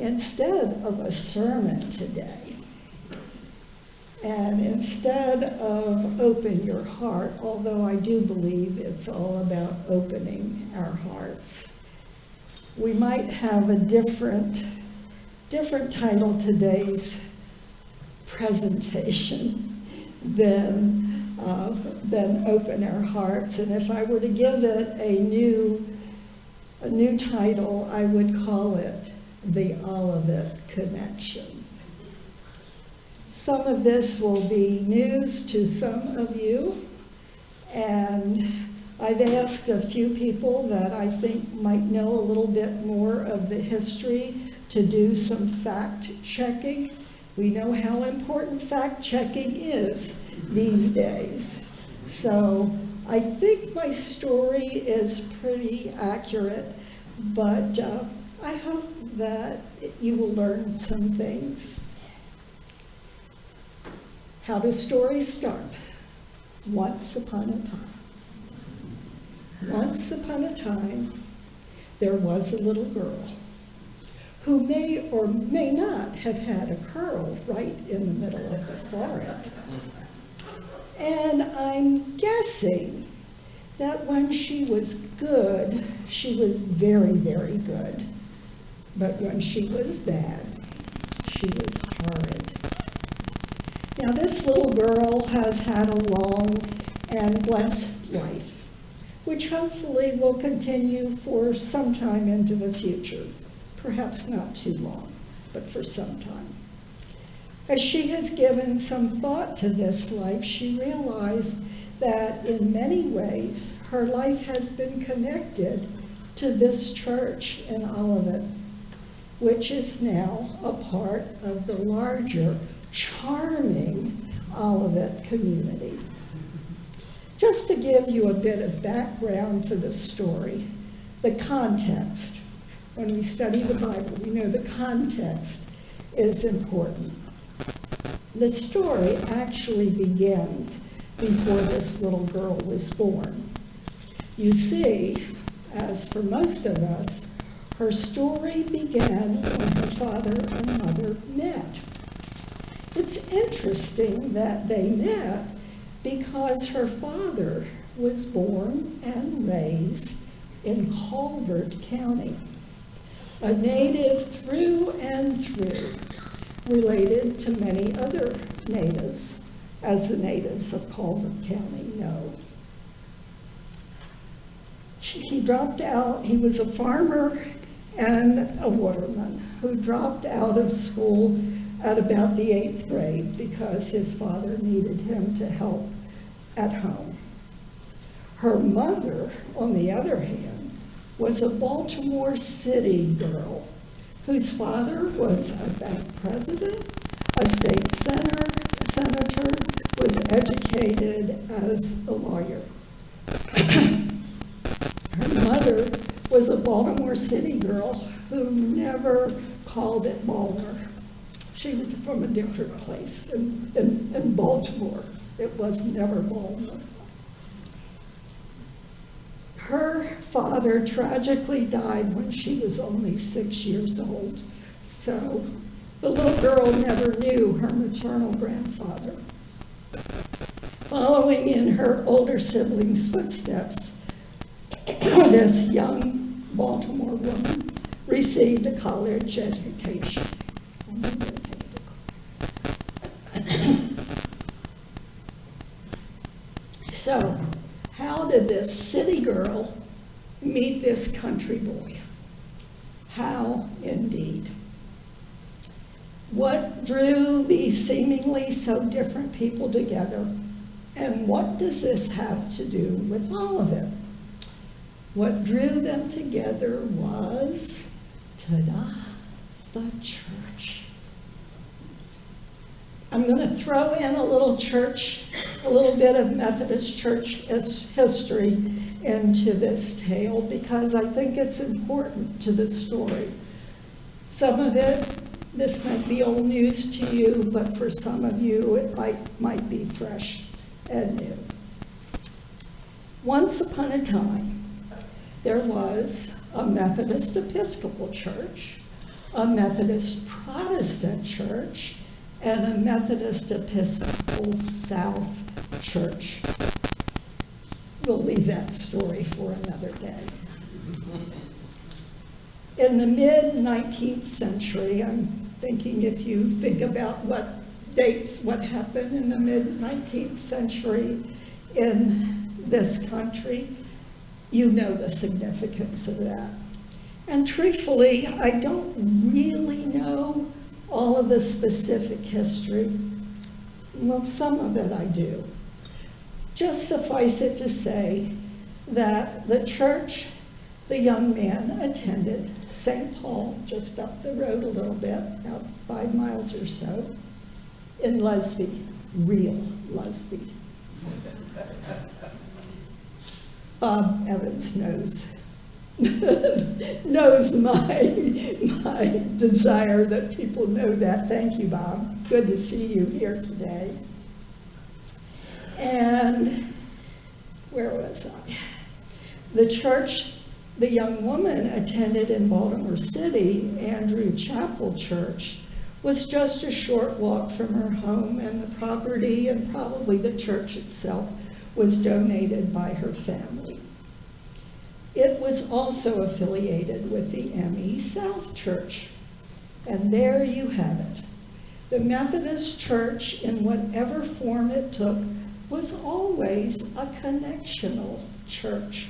instead of a sermon today, and instead of open your heart, although I do believe it's all about opening our hearts, we might have a different title today's presentation than open our hearts. And if I were to give it a new title, I would call it the Olivet Connection. Some of this will be news to some of you, and I've asked a few people that I think might know a little bit more of the history to do some fact checking. We know how important fact checking is these days. So I think my story is pretty accurate, but I hope that you will learn some things. How do stories start? Once upon a time. Once upon a time, there was a little girl who may or may not have had a curl right in the middle of the forehead. And I'm guessing that when she was good, she was very, very good. But when she was bad, she was horrid. Now, this little girl has had a long and blessed life, which hopefully will continue for some time into the future. Perhaps not too long, but for some time. As she has given some thought to this life, she realized that in many ways her life has been connected to this church in Olivet, which is now a part of the larger, charming Olivet community. Just to give you a bit of background to the story, the context. When we study the Bible, we know the context is important. The story actually begins before this little girl was born. You see, as for most of us, her story began when her father and mother met. It's interesting that they met because her father was born and raised in Calvert County, a native through and through, related to many other natives, as the natives of Calvert County know. He dropped out. He was a farmer and a waterman who dropped out of school at about the 8th grade because his father needed him to help at home. Her mother, on the other hand, was a Baltimore City girl whose father was a bank president, a state senator, was educated as a lawyer. Her mother was a Baltimore City girl who never called it Baltimore. She was from a different place in Baltimore. It was never Baltimore. Her father tragically died when she was only 6 years old, so the little girl never knew her maternal grandfather. Following in her older siblings' footsteps, this young Baltimore woman received a college education. So, how did this city girl meet this country boy? How indeed? What drew these seemingly so different people together? And what does this have to do with all of it? What drew them together was, ta-da, the church. I'm going to throw in a little bit of Methodist church history into this tale because I think it's important to the story. Some of it, this might be old news to you, but for some of you it might be fresh and new. Once upon a time, there was a Methodist Episcopal church a Methodist Protestant church, and a Methodist Episcopal South church. We'll leave that story for another day. In the mid-19th century, I'm thinking if you think about what happened in the mid-19th century in this country, you know the significance of that. And truthfully, I don't really know all of the specific history. Well, some of it I do. Just suffice it to say that the church the young man attended, St. Paul, just up the road a little bit, about 5 miles or so, in Lusby, real Lusby. Bob Evans knows my desire that people know that. Thank you, Bob. It's good to see you here today. And where was I? The church the young woman attended in Baltimore City, Andrew Chapel Church, was just a short walk from her home, and the property and probably the church itself was donated by her family. It was also affiliated with the M.E. South Church. And there you have it. The Methodist Church, in whatever form it took, was always a connectional church.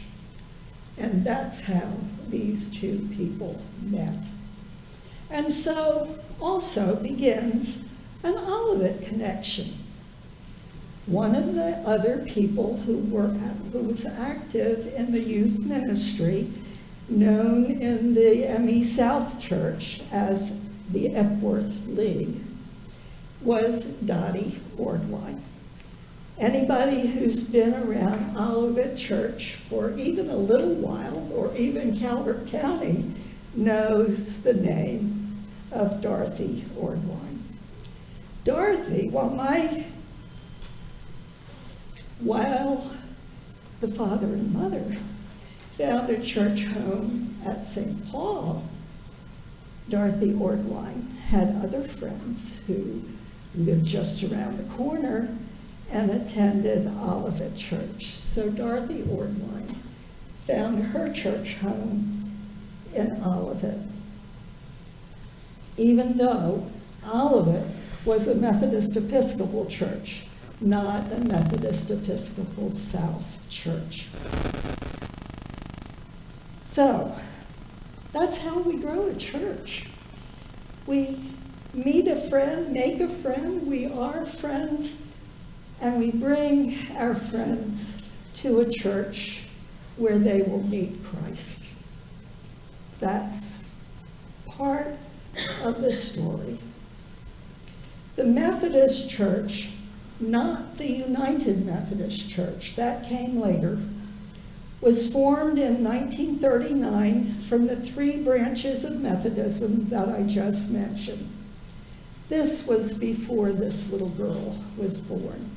And that's how these two people met. And so also begins an Olivet connection. One of the other people who was active in the youth ministry, known in the M.E. South Church as the Epworth League, was Dottie Ordwine. Anybody who's been around Olivet Church for even a little while, or even Calvert County, knows the name of Dorothy Ordwine. Dorothy, while the father and mother found a church home at St. Paul, Dorothy Ordwine had other friends who lived just around the corner and attended Olivet Church. So Dorothy Ordwine found her church home in Olivet, even though Olivet was a Methodist Episcopal church, not a Methodist Episcopal South church. So that's how we grow a church. We meet a friend, make a friend, we are friends, and we bring our friends to a church where they will meet Christ. That's part of the story. The Methodist Church, not the United Methodist Church, that came later, was formed in 1939 from the 3 branches of Methodism that I just mentioned. This was before this little girl was born.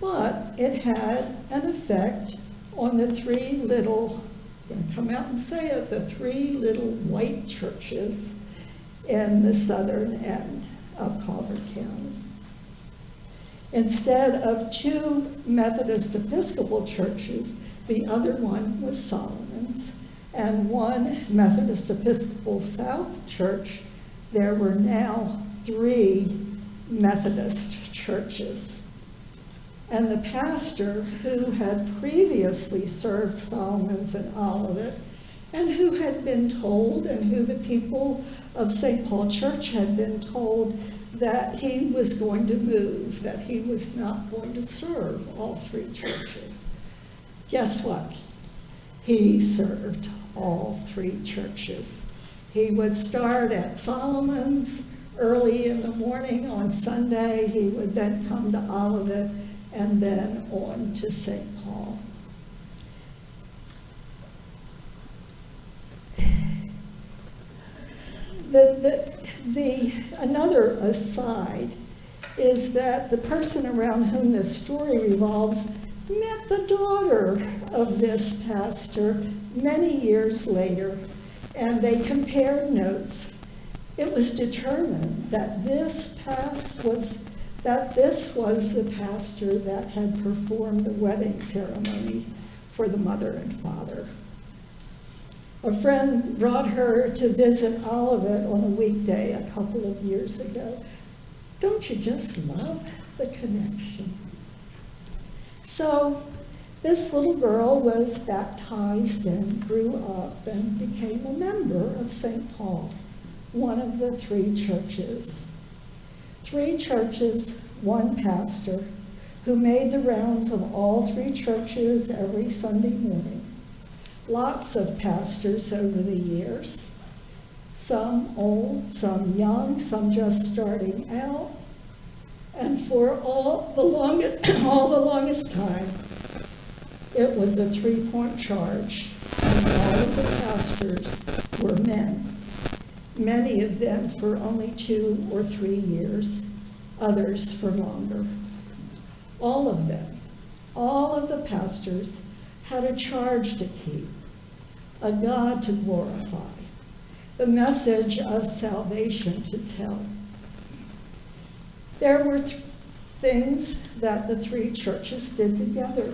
But it had an effect on the 3 little, I'm going to come out and say it, the 3 little white churches in the southern end of Calvert County. Instead of 2 Methodist Episcopal churches, the other one was Solomon's, and 1 Methodist Episcopal South Church. There were now 3 Methodist churches. And the pastor who had previously served Solomon's and Olivet, and who had been told, and who the people of St. Paul Church had been told, that he was going to move, that he was not going to serve all 3 churches. Guess what? He served all 3 churches. He would start at Solomon's early in the morning on Sunday. He would then come to Olivet, and then on to St. Paul. Another aside is that the person around whom this story revolves met the daughter of this pastor many years later, and they compared notes. It was determined that this was the pastor that had performed the wedding ceremony for the mother and father. A friend brought her to visit Olivet on a weekday a couple of years ago. Don't you just love the connection? So this little girl was baptized and grew up and became a member of St. Paul, one of the 3 churches. 3 churches, 1 pastor, who made the rounds of all 3 churches every Sunday morning. Lots of pastors over the years, some old, some young, some just starting out. And for all the longest time, it was a 3-point charge, and all of the pastors were men. Many of them for only 2 or 3 years, others for longer. All of them, all of the pastors had a charge to keep, a God to glorify, the message of salvation to tell. There were things that the 3 churches did together,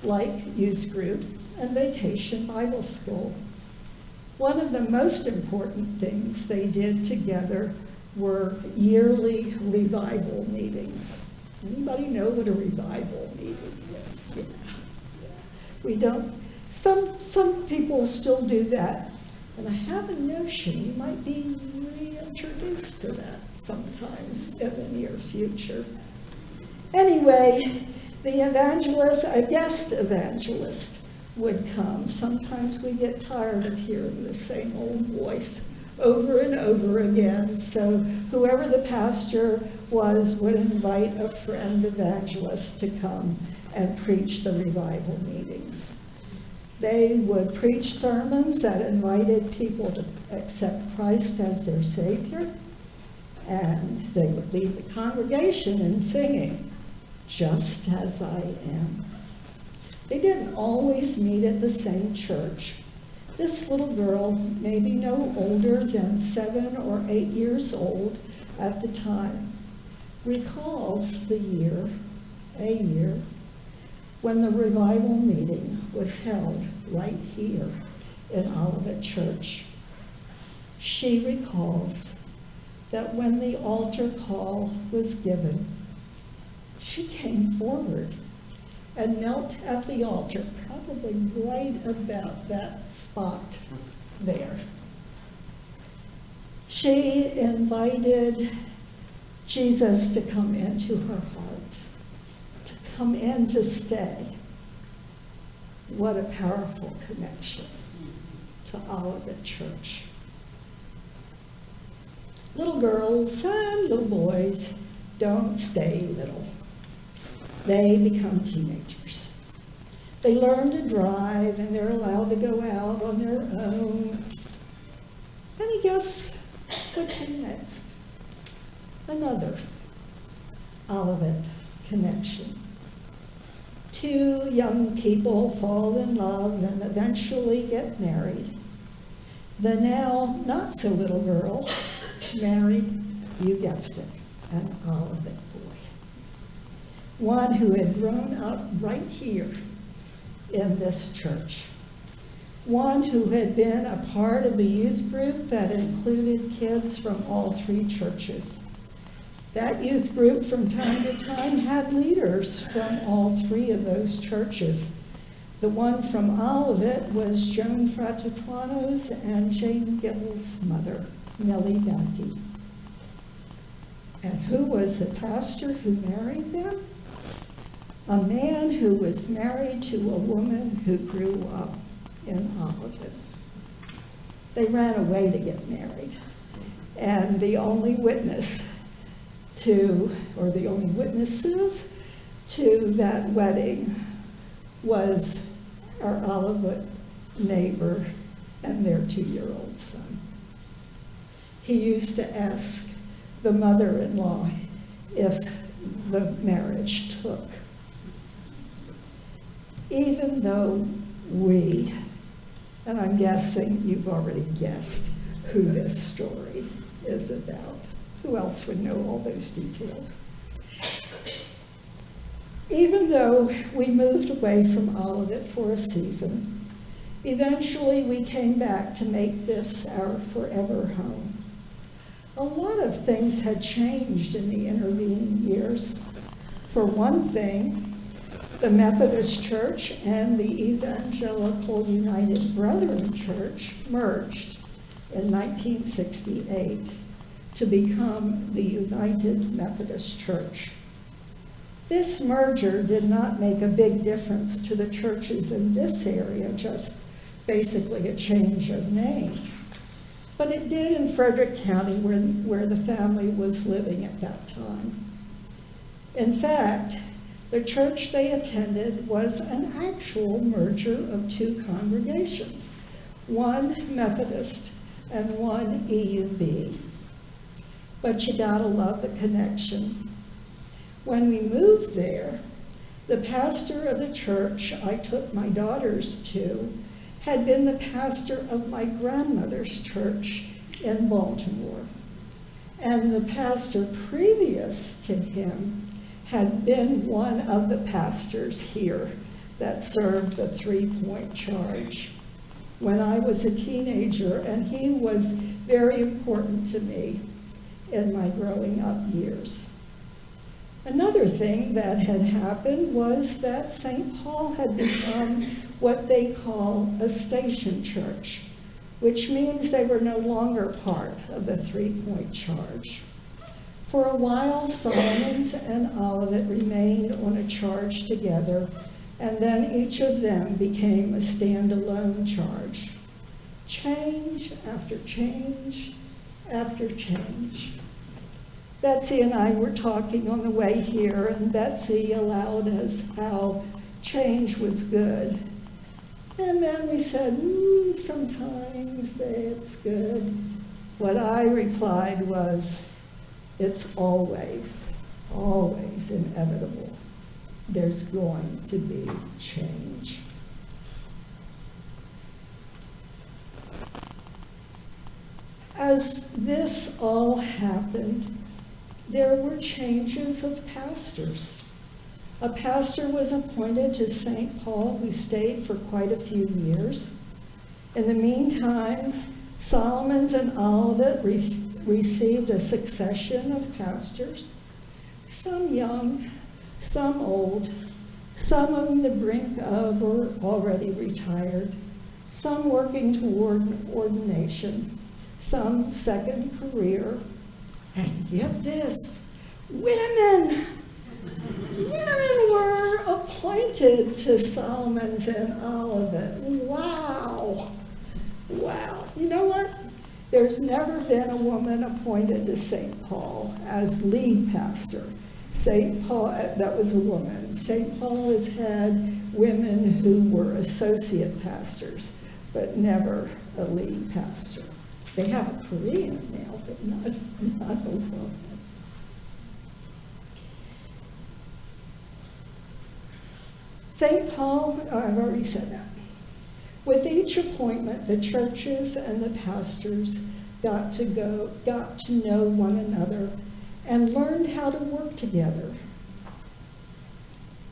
like youth group and vacation Bible school. One of the most important things they did together were yearly revival meetings. Anybody know what a revival meeting is? Yeah. We don't, some people still do that, and I have a notion you might be reintroduced to that sometimes in the near future. Anyway, the evangelist, a guest evangelist, would come. Sometimes we get tired of hearing the same old voice over and over again, so whoever the pastor was would invite a friend evangelist to come and preach the revival meetings. They would preach sermons that invited people to accept Christ as their Savior, and they would lead the congregation in singing, "Just as I Am." They didn't always meet at the same church. This little girl, maybe no older than 7 or 8 years old at the time, recalls a year, when the revival meeting was held right here in Olivet Church. She recalls that when the altar call was given, she came forward and knelt at the altar, probably right about that spot there. She invited Jesus to come into her heart, to come in to stay. What a powerful connection to Olivet Church. Little girls and little boys don't stay little. They become teenagers. They learn to drive, and they're allowed to go out on their own. And guess what came next? Another Olivet connection. 2 young people fall in love and eventually get married. The now not so little girl married, you guessed it, an Olivet boy. One who had grown up right here in this church. One who had been a part of the youth group that included kids from all 3 churches. That youth group from time to time had leaders from all 3 of those churches. The one from Olivet was Joan Fratiquano's and Jane Gittle's mother, Nellie Backey. And who was the pastor who married them? A man who was married to a woman who grew up in Olivet. They ran away to get married. And the only witness or the only witnesses to that wedding was our Olivet neighbor and their 2-year-old son. He used to ask the mother-in-law if the marriage took. Even though and I'm guessing you've already guessed who this story is about. Who else would know all those details? Even though we moved away from Olivet for a season, eventually we came back to make this our forever home. A lot of things had changed in the intervening years. For one thing, the Methodist Church and the Evangelical United Brethren Church merged in 1968 to become the United Methodist Church. This merger did not make a big difference to the churches in this area, just basically a change of name. But it did in Frederick County, where the family was living at that time. In fact, the church they attended was an actual merger of two congregations, one Methodist and one EUB. But you gotta love the connection. When we moved there, the pastor of the church I took my daughters to had been the pastor of my grandmother's church in Baltimore. And the pastor previous to him had been one of the pastors here that served the 3-point charge when I was a teenager, and he was very important to me in my growing up years. Another thing that had happened was that St. Paul had become what they call a station church, which means they were no longer part of the 3-point charge. For a while, Solomons and Olivet remained on a charge together, and then each of them became a standalone charge. Change after change after change. Betsy and I were talking on the way here, and Betsy allowed us how change was good. And then we said, sometimes it's good. What I replied was, it's always, always inevitable. There's going to be change. As this all happened, there were changes of pastors. A pastor was appointed to St. Paul who stayed for quite a few years. In the meantime, Solomons and Olivet received a succession of pastors, some young, some old, some on the brink of or already retired, some working toward ordination, some second career, and get this, women were appointed to Solomons and Olivet. Wow. You know what? There's never been a woman appointed to St. Paul as lead pastor. St. Paul, that was a woman. St. Paul has had women who were associate pastors, but never a lead pastor. They have a Korean now, but not a woman. St. Paul, I've already said that. With each appointment, the churches and the pastors got to know one another and learned how to work together.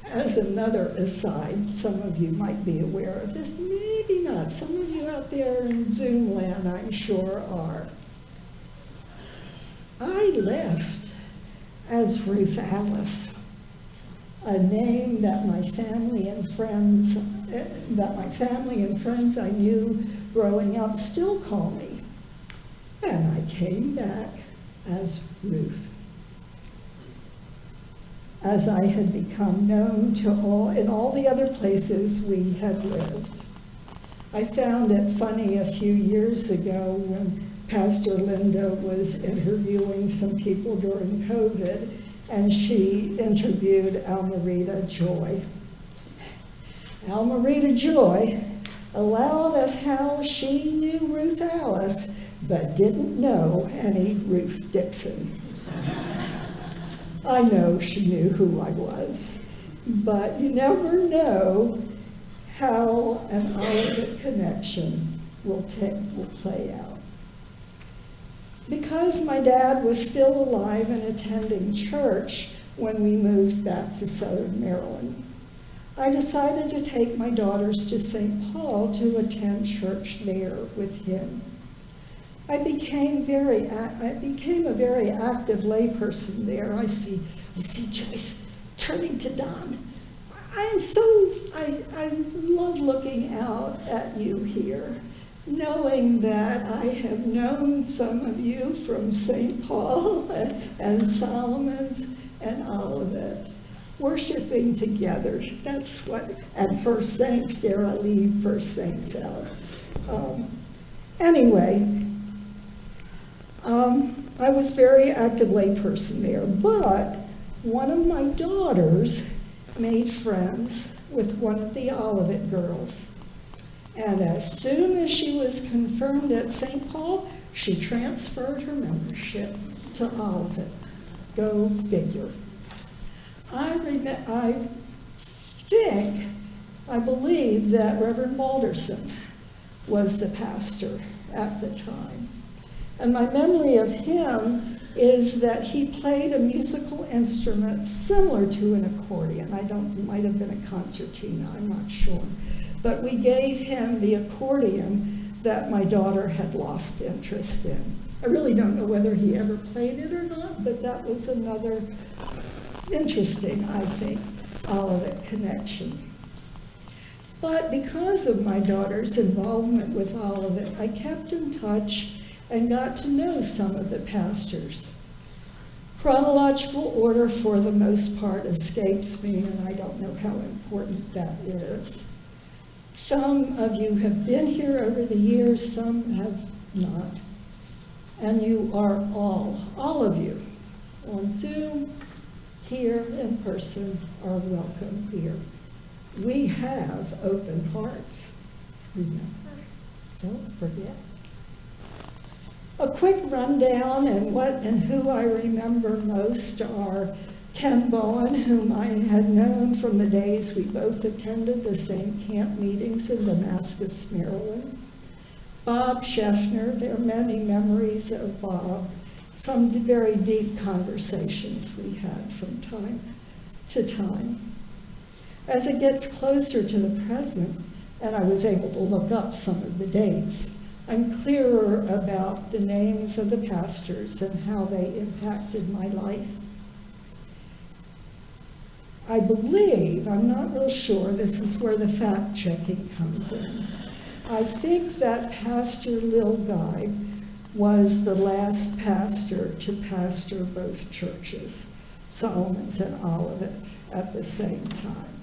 As another aside, some of you might be aware of this, maybe not. Some of you out there in Zoom land, I'm sure, are. I left as Ruth Alice, a name that my family and friends I knew growing up still call me. And I came back as Ruth, as I had become known to in all the other places we had lived. I found it funny a few years ago when Pastor Linda was interviewing some people during COVID, and she interviewed Almerita Joy. Almerita Joy allowed us how she knew Ruth Alice, but didn't know any Ruth Dixon. I know she knew who I was, but you never know how an Olivet connection will play out. Because my dad was still alive and attending church when we moved back to Southern Maryland, I decided to take my daughters to St. Paul to attend church there with him. I became a very active layperson there. I see Joyce turning to Don. I love looking out at you here, knowing that I have known some of you from St. Paul and Solomon's and all of it. Worshiping together, that's what, and First Saints, dare I leave First Saints out. I was very active layperson there, but one of my daughters made friends with one of the Olivet girls. And as soon as she was confirmed at St. Paul, she transferred her membership to Olivet. Go figure. I believe that Reverend Balderson was the pastor at the time. And my memory of him is that he played a musical instrument similar to an accordion. It might have been a concertina, I'm not sure. But we gave him the accordion that my daughter had lost interest in. I really don't know whether he ever played it or not, but that was another interesting, I think, Olivet connection. But because of my daughter's involvement with Olivet, I kept in touch and got to know some of the pastors. Chronological order, for the most part, escapes me, and I don't know how important that is. Some of you have been here over the years, some have not. And you are all of you, on Zoom, here in person, are welcome here. We have open hearts. Remember, don't forget. A quick rundown and what and who I remember most are Ken Bowen, whom I had known from the days we both attended the same camp meetings in Damascus, Maryland. Bob Scheffner, there are many memories of Bob, some very deep conversations we had from time to time. As it gets closer to the present, and I was able to look up some of the dates, I'm clearer about the names of the pastors and how they impacted my life. I believe, I'm not real sure, this is where the fact-checking comes in. I think that Pastor Lil Guy was the last pastor to pastor both churches, Solomon's and Olivet, at the same time.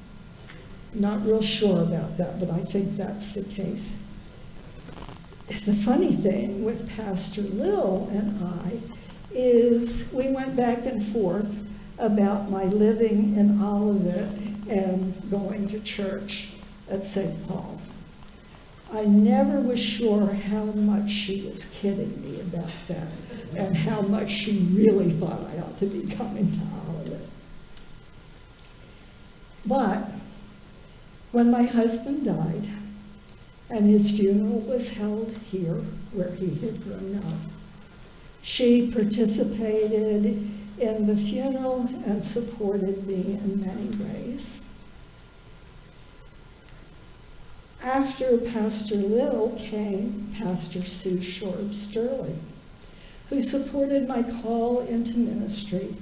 Not real sure about that, but I think that's the case. The funny thing with Pastor Lil and I is we went back and forth about my living in Olivet and going to church at St. Paul. I never was sure how much she was kidding me about that and how much she really thought I ought to be coming to Olivet. But when my husband died, and his funeral was held here where he had grown up, she participated in the funeral and supported me in many ways. After Pastor Lil came Pastor Sue Shorb Sterling, who supported my call into ministry.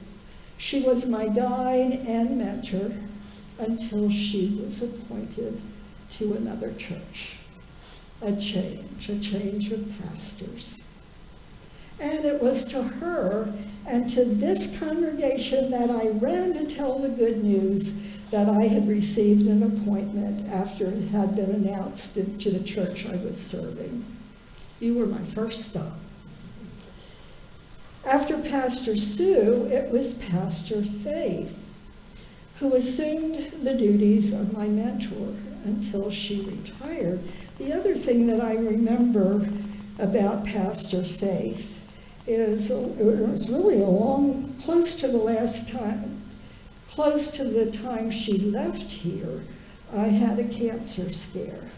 She was my guide and mentor until she was appointed to another church. A change of pastors. And it was to her and to this congregation that I ran to tell the good news that I had received an appointment after it had been announced to the church I was serving. You were my first stop. After Pastor Sue, it was Pastor Faith, who assumed the duties of my mentor until she retired. The other thing that I remember about Pastor Faith is it was really close to the time she left here, I had a cancer scare.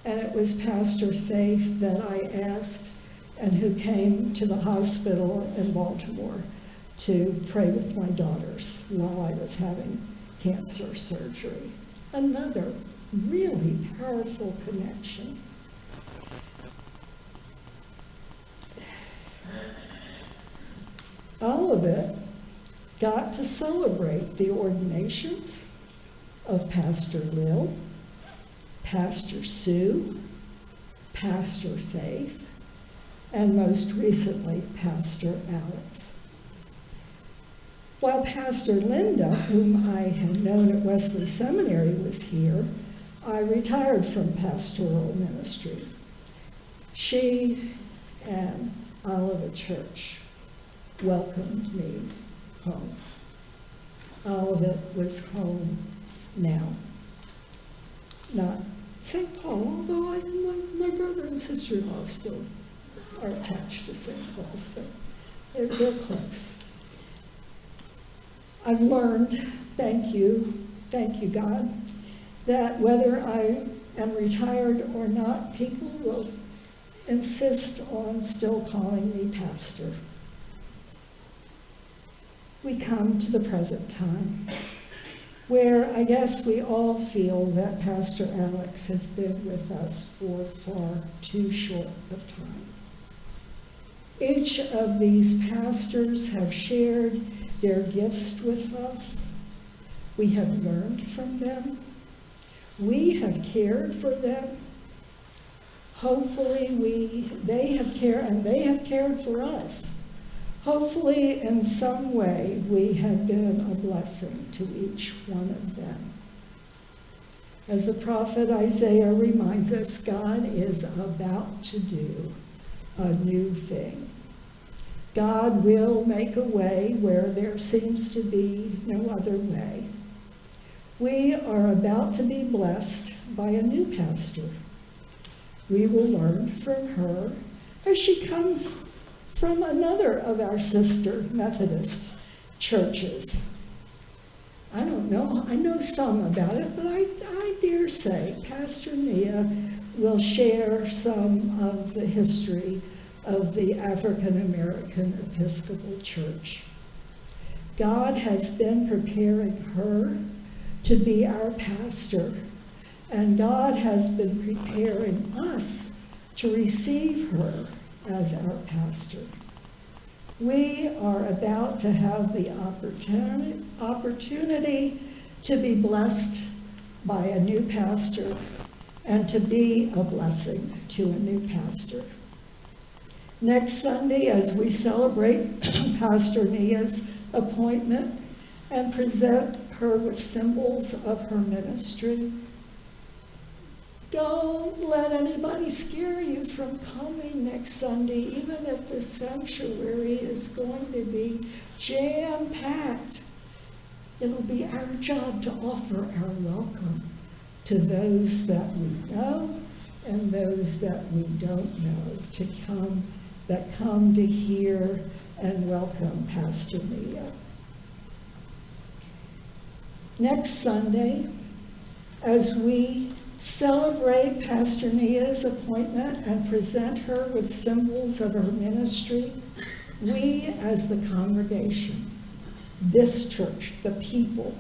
And it was Pastor Faith that I asked and who came to the hospital in Baltimore to pray with my daughters while I was having cancer surgery. Another really powerful connection. All of it got to celebrate the ordinations of Pastor Lil, Pastor Sue, Pastor Faith, and most recently, Pastor Alex. While Pastor Linda, whom I had known at Wesley Seminary, was here, I retired from pastoral ministry. She and Olivet Church welcomed me home. Olivet was home now. Not St. Paul, although my brother and sister-in-law still are attached to St. Paul, so they're close. I've learned, thank you God, that whether I am retired or not, people will insist on still calling me pastor. We come to the present time, where I guess we all feel that Pastor Alex has been with us for far too short of time. Each of these pastors have shared their gifts with us. We have learned from them. We have cared for them. Hopefully they have cared for us. Hopefully in some way we have been a blessing to each one of them. As the prophet Isaiah reminds us, God is about to do a new thing. God will make a way where there seems to be no other way. We are about to be blessed by a new pastor. We will learn from her as she comes from another of our sister Methodist churches. I don't know, I know some about it, but I dare say Pastor Nia will share some of the history of the African American Episcopal Church. God has been preparing her to be our pastor, and God has been preparing us to receive her as our pastor. We are about to have the opportunity to be blessed by a new pastor and to be a blessing to a new pastor. Next Sunday, as we celebrate Pastor Nia's appointment and present her with symbols of her ministry, don't let anybody scare you from coming next Sunday, even if the sanctuary is going to be jam-packed. It'll be our job to offer our welcome to those that we know and those that we don't know, that come to hear and welcome Pastor Nia. Next Sunday, as we celebrate Pastor Nia's appointment and present her with symbols of her ministry, we as the congregation, this church, the people,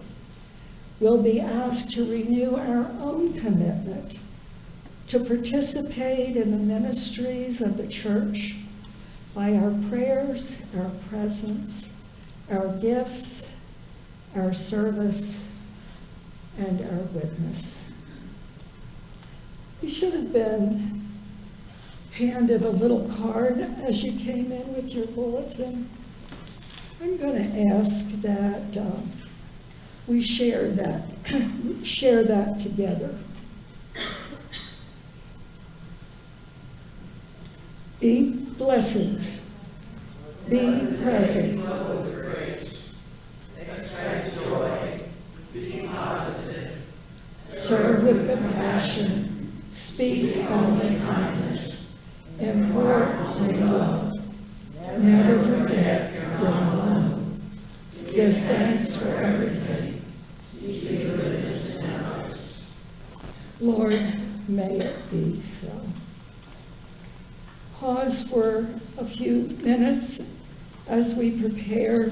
will be asked to renew our own commitment to participate in the ministries of the church by our prayers, our presence, our gifts, our service, and our witness. You should have been handed a little card as you came in with your bulletin. I'm going to ask that we share that together. Be blessings. Be present. Expect joy. Be positive. Serve with compassion. Speak only kindness. Impart only love. Never forget you're not alone. Give thanks for everything. See goodness in others. Lord, may it be so. Pause for for a few minutes as we prepare